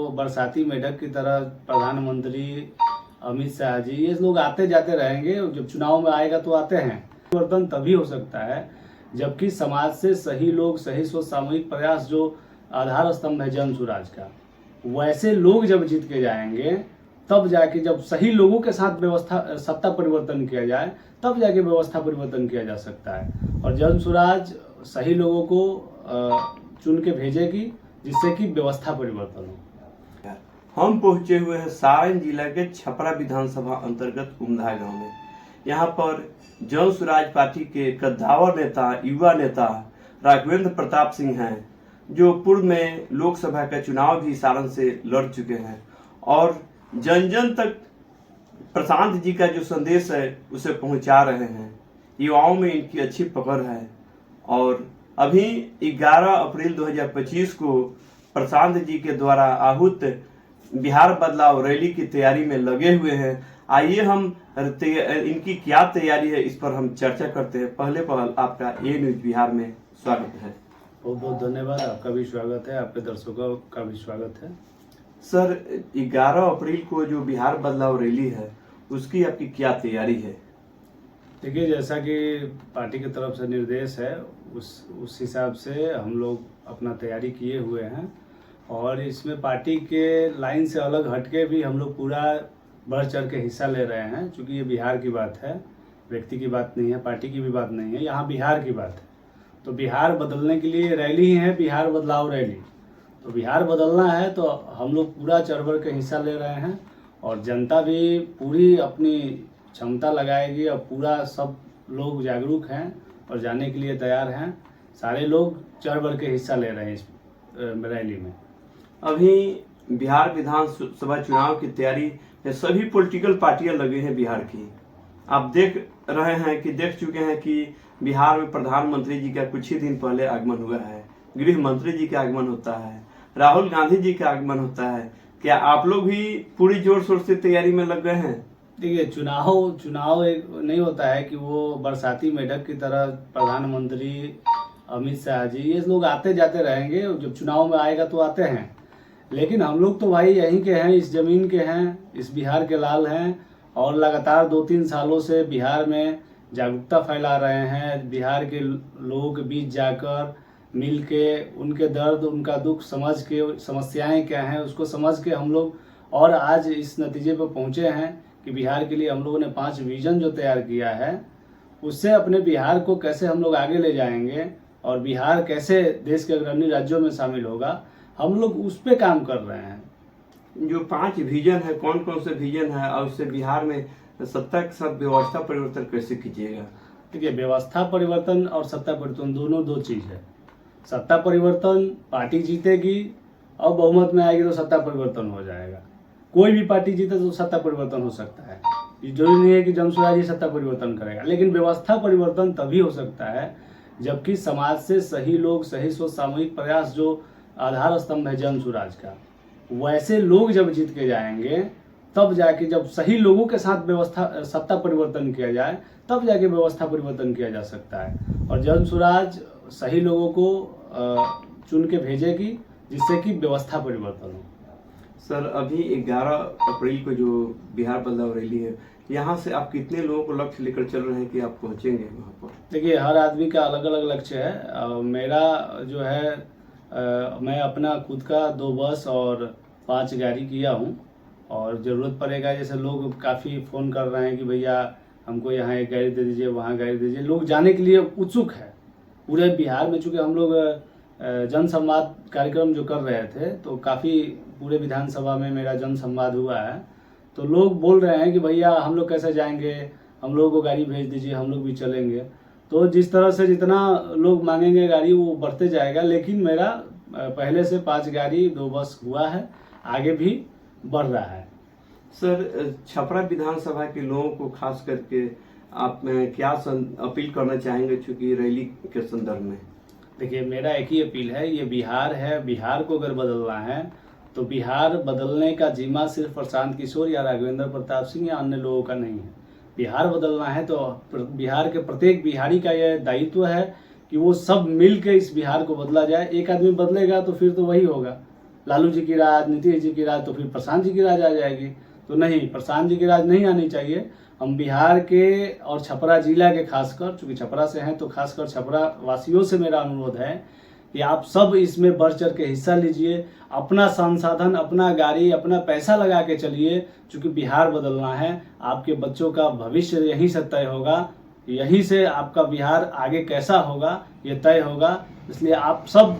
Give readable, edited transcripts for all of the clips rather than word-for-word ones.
बरसाती मेढक की तरह प्रधानमंत्री अमित शाह जी ये लोग आते जाते रहेंगे। जब चुनाव में आएगा तो आते हैं। परिवर्तन तभी हो सकता है जबकि समाज से सही लोग, सही सोच, सामूहिक प्रयास जो आधार स्तंभ है जन सुराज का, वैसे लोग जब जीत के जाएंगे तब जाके, जब सही लोगों के साथ व्यवस्था सत्ता परिवर्तन किया जाए तब जाके व्यवस्था परिवर्तन किया जा सकता है। और जन सुराज सही लोगों को चुन के भेजेगी जिससे कि व्यवस्था परिवर्तन हो। हम पहुंचे हुए हैं सारण जिला के छपरा विधानसभा अंतर्गत उमधा गांव में। यहां पर जन सुराज पार्टी के कद्दावर नेता, युवा नेता राघवेंद्र प्रताप सिंह हैं, जो पूर्व में लोकसभा का चुनाव भी सारण से लड़ चुके हैं और जन जन तक प्रशांत जी का जो संदेश है उसे पहुंचा रहे हैं। युवाओं में इनकी अच्छी पकड़ है और अभी 11 अप्रैल 2025 को प्रशांत जी के द्वारा आहूत बिहार बदलाव रैली की तैयारी में लगे हुए हैं। आइए हम इनकी क्या तैयारी है इस पर हम चर्चा करते हैं। पहले पहल आपका ए न्यूज बिहार में स्वागत है। बहुत बहुत धन्यवाद, आपका भी स्वागत है, आपके दर्शकों का भी स्वागत है। सर, 11 अप्रैल को जो बिहार बदलाव रैली है उसकी आपकी क्या तैयारी है? देखिए, जैसा कि पार्टी की तरफ से निर्देश है उस हिसाब से हम लोग अपना तैयारी किए हुए हैं और इसमें पार्टी के लाइन से अलग हटके भी हम लोग पूरा बढ़ चढ़ के हिस्सा ले रहे हैं। क्योंकि ये बिहार की बात है, व्यक्ति की बात नहीं है, पार्टी की भी बात नहीं है, यहाँ बिहार की बात है। तो बिहार बदलने के लिए रैली ही है, बिहार बदलाव रैली। तो बिहार बदलना है तो हम लोग पूरा चढ़ बढ़ के हिस्सा ले रहे हैं और जनता भी पूरी अपनी क्षमता लगाएगी और पूरा सब लोग जागरूक हैं और जाने के लिए तैयार हैं। सारे लोग चढ़ बढ़ के हिस्सा ले रहे हैं इस रैली में। अभी बिहार विधानसभा चुनाव की तैयारी में सभी पॉलिटिकल पार्टियां लगे हैं बिहार की। आप देख चुके हैं कि बिहार में प्रधानमंत्री जी का कुछ ही दिन पहले आगमन हुआ है, गृह मंत्री जी का आगमन होता है, राहुल गांधी जी का आगमन होता है। क्या आप लोग भी पूरी जोर शोर से तैयारी में लग गए हैं? देखिए, चुनाव एक नहीं होता है कि वो बरसाती मेढक की तरह प्रधानमंत्री अमित शाह जी ये लोग आते जाते रहेंगे। जब चुनाव में आएगा तो आते हैं, लेकिन हम लोग तो भाई यहीं के हैं, इस जमीन के हैं, इस बिहार के लाल हैं और लगातार 2-3 सालों से बिहार में जागरूकता फैला रहे हैं। बिहार के लोगों के बीच जाकर मिल के उनके दर्द, उनका दुख समझ के, समस्याएं क्या हैं उसको समझ के हम लोग और आज इस नतीजे पर पहुंचे हैं कि बिहार के लिए हम लोगों ने 5 विजन जो तैयार किया है उससे अपने बिहार को कैसे हम लोग आगे ले जाएंगे और बिहार कैसे देश के अग्रणी राज्यों में शामिल होगा, हम लोग उस पे काम कर रहे हैं। जो 5 विजन है, कौन कौन से विजन है और उससे बिहार में सत्ता के साथ व्यवस्था परिवर्तन कैसे कीजिएगा? देखिए, व्यवस्था परिवर्तन और सत्ता परिवर्तन दोनों दो चीज़ है। सत्ता परिवर्तन पार्टी जीतेगी और बहुमत में आएगी तो सत्ता परिवर्तन हो जाएगा। कोई भी पार्टी जीते तो सत्ता परिवर्तन हो सकता है। ये जरूरी नहीं है कि जन सुराज ही सत्ता परिवर्तन करेगा, लेकिन व्यवस्था परिवर्तन तभी हो सकता है जबकि समाज से सही लोग, सही सोच, सामूहिक प्रयास जो आधार स्तंभ है जन सुराज का, वैसे लोग जब जीत के जाएंगे तब जाके, जब सही लोगों के साथ व्यवस्था सत्ता परिवर्तन किया जाए तब जाके व्यवस्था परिवर्तन किया जा सकता है। और जन सुराज सही लोगों को चुन के भेजेगी जिससे कि व्यवस्था परिवर्तन हो। सर, अभी 11 अप्रैल को जो बिहार बदलाव रैली है, यहाँ से आप कितने लोगों को लक्ष्य लेकर चल रहे हैं कि आप पहुँचेंगे वहाँ पर? देखिए, हर आदमी का अलग अलग लक्ष्य है। मेरा जो है मैं अपना खुद का 2 बस और 5 गाड़ी किया हूँ और ज़रूरत पड़ेगा, जैसे लोग काफ़ी फ़ोन कर रहे हैं कि भैया हमको यहाँ एक गाड़ी दे दीजिए, वहाँ गाड़ी दे दीजिए। लोग जाने के लिए उत्सुक है पूरे बिहार में। चूँकि हम लोग जन संवाद कार्यक्रम जो कर रहे थे तो काफ़ी पूरे विधानसभा में मेरा जन संवाद हुआ है, तो लोग बोल रहे हैं कि भैया हम लोग कैसे जाएंगे, हम लोगों को गाड़ी भेज दीजिए, हम लोग भी चलेंगे। तो जिस तरह से जितना लोग मांगेंगे गाड़ी वो बढ़ते जाएगा, लेकिन मेरा पहले से 5 गाड़ी 2 बस हुआ है, आगे भी बढ़ रहा है। सर, छपरा विधानसभा के लोगों को खास करके आप क्या अपील करना चाहेंगे चूँकि रैली के संदर्भ में? देखिए, मेरा एक ही अपील है, ये बिहार है, बिहार को अगर बदलना है तो बिहार बदलने का जिम्मा सिर्फ प्रशांत किशोर या राघवेंद्र प्रताप सिंह या अन्य लोगों का नहीं है। बिहार बदलना है तो बिहार के प्रत्येक बिहारी का यह दायित्व है कि वो सब मिल के इस बिहार को बदला जाए। एक आदमी बदलेगा तो फिर तो वही होगा, लालू जी की राज, नीतीश जी की राज, तो फिर प्रशांत जी की राज आ जाएगी। तो नहीं, प्रशांत जी की राज नहीं आनी चाहिए। हम बिहार के और छपरा जिला के खासकर, चूंकि छपरा से हैं तो खासकर छपरा वासियों से मेरा अनुरोध है कि आप सब इसमें बढ़ चढ़ के हिस्सा लीजिए, अपना संसाधन, अपना गाड़ी, अपना पैसा लगा के चलिए, चूंकि बिहार बदलना है। आपके बच्चों का भविष्य यहीं से तय होगा, यहीं से आपका बिहार आगे कैसा होगा ये तय होगा। इसलिए आप सब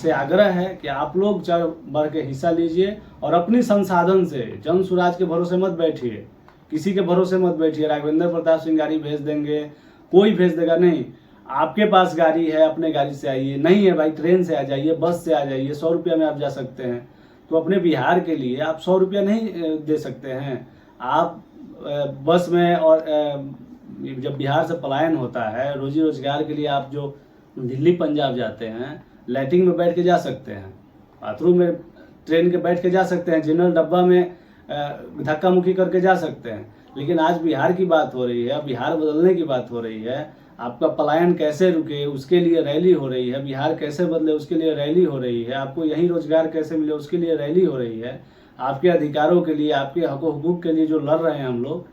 से आग्रह है कि आप लोग चढ़ बढ़ के हिस्सा लीजिए और अपनी संसाधन से, जन सुराज के भरोसे मत बैठिए, किसी के भरोसे मत बैठिए। राघवेंद्र प्रताप सिंह गाड़ी भेज देंगे, कोई भेज देगा नहीं। आपके पास गाड़ी है, अपने गाड़ी से आइए, नहीं है भाई ट्रेन से आ जाइए, बस से आ जाइए, 100 रुपया में आप जा सकते हैं। तो अपने बिहार के लिए आप 100 रुपया नहीं दे सकते हैं। आप बस में, और जब बिहार से पलायन होता है रोजी रोजगार के लिए, आप जो दिल्ली पंजाब जाते हैं, लैट्रिन में बैठ के जा सकते हैं, बाथरूम में ट्रेन के बैठ के जा सकते हैं, जनरल डब्बा में धक्का मुक्की करके जा सकते हैं। लेकिन आज बिहार की बात हो रही है, बिहार बदलने की बात हो रही है। आपका पलायन कैसे रुके उसके लिए रैली हो रही है, बिहार कैसे बदले उसके लिए रैली हो रही है, आपको यही रोजगार कैसे मिले उसके लिए रैली हो रही है, आपके अधिकारों के लिए, आपके हकूक के लिए जो लड़ रहे हैं हम लोग।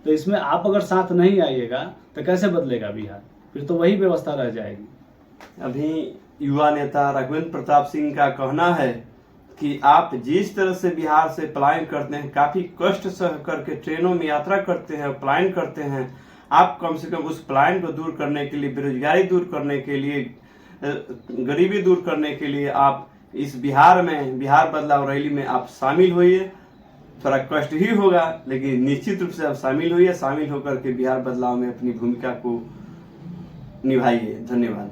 तो इसमें आप अगर साथ नहीं आइएगा तो कैसे बदलेगा बिहार? फिर तो वही व्यवस्था रह जाएगी। अभी युवा नेता राघवेंद्र प्रताप सिंह का कहना है कि आप जिस तरह से बिहार से पलायन करते हैं, काफी कष्ट सह करके ट्रेनों में यात्रा करते हैं, पलायन करते हैं, आप कम से कम उस पलायन को दूर करने के लिए, बेरोजगारी दूर करने के लिए, गरीबी दूर करने के लिए आप इस बिहार में, बिहार बदलाव रैली में आप शामिल होइए। थोड़ा कष्ट ही होगा, लेकिन निश्चित रूप से आप शामिल होइए। शामिल होकर के बिहार बदलाव में अपनी भूमिका को निभाइए। धन्यवाद।